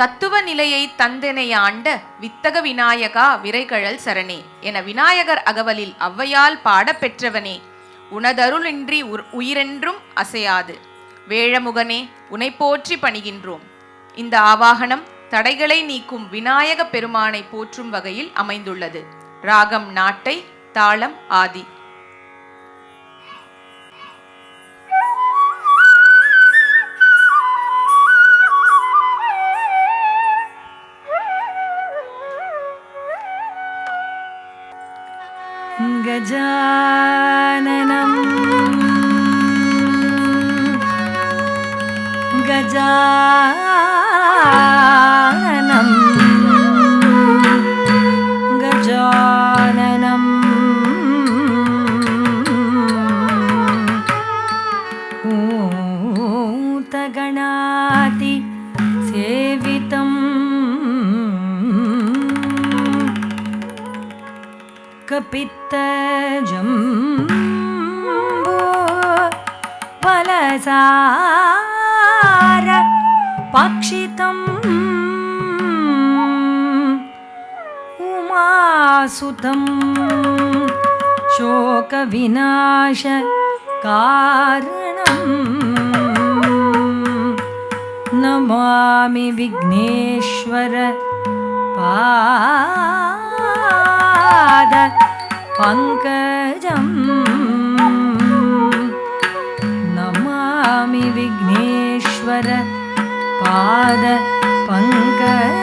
தத்துவ நிலையை தந்தெனையாண்ட வித்தக விநாயகா விரைகழல் சரணே என விநாயகர் அகவலில் ஔவையால் பாடப்பெற்றவனே, உனதருளின்றி உயிரென்றும் அசையாது வேழமுகனே, உனை போற்றி பணிகின்றோம். இந்த ஆவாகனம் தடைகளை நீக்கும் விநாயக பெருமானை போற்றும் வகையில் அமைந்துள்ளது. ராகம் நாட்டை, தாளம் ஆதி. गजाननं गजाननं गजाननं भूतगणाति सेवितं कपित्तजम्बो फलसार पक्षितम् उमासुतं शोकविनाश कारणम् नमामि विघ्नेश्वर पाद पंकजं नमामि विघ्नेश्वर पाद पंकजं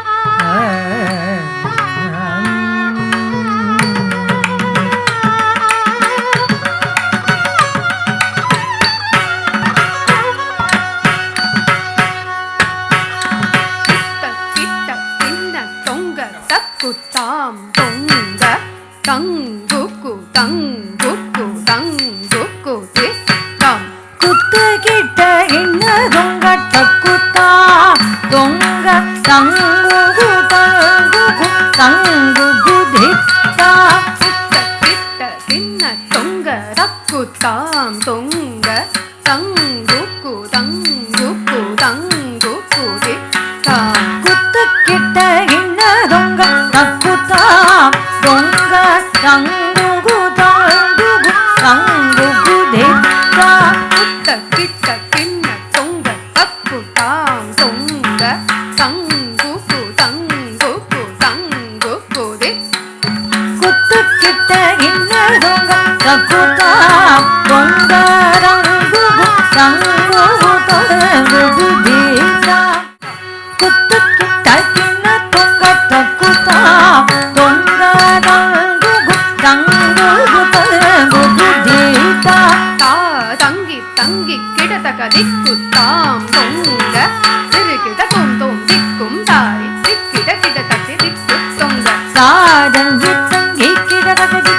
हरि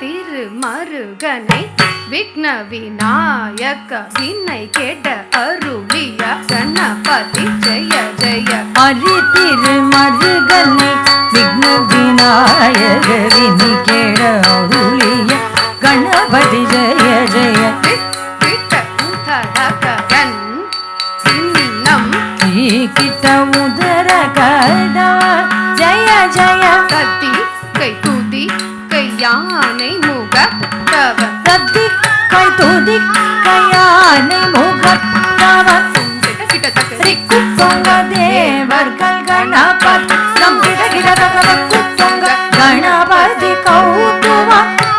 திருமருகனை விக்ன விநாயக வினை கேட அருளிய கணபதி ஜெய ஜெய. ஹரி திருமருகனை விக்ன விநாயக வினை கேட அருளிய கணபதி ஜெய ஜெய. கிட்ட உதரகன் சின்னம் கிட்ட உதரகட ஜெய ஜெய. கத்தி கை துதி கை யானை முக தவ கத்தி கை துதி கை யானை முக தவ. கிட்ட தக்க ரிக்கு தொங்க தேவர்கள் கணபதி நம் கிட கிட தகவக்கு தொங்க கணபதி கௌதுவ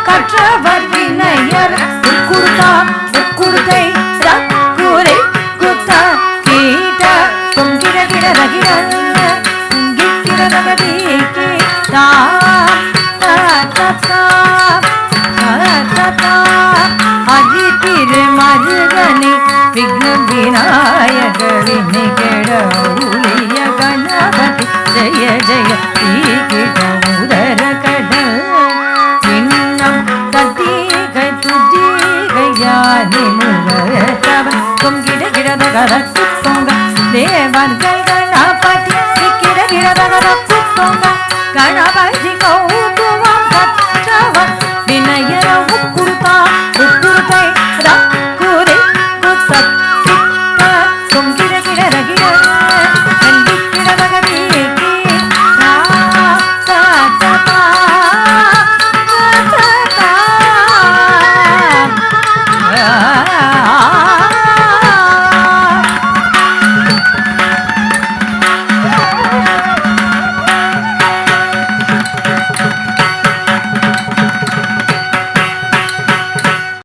கற்றவர் வினயர் குருதா குருதை ரக்குரை குத்த கீட தொங்கிட கிட ரகிட கிட ரகதி கீதா ஹரி திருமருகனை விக்ன விநாயக வினை கேட அருளிய கணபதி ஜெய ஜெய. கிட உதர கடல் இன்னம் கத்தி கை துதி கையானி முக தவ தொங்கிட கிட தகர தொங்க தேவர்கள்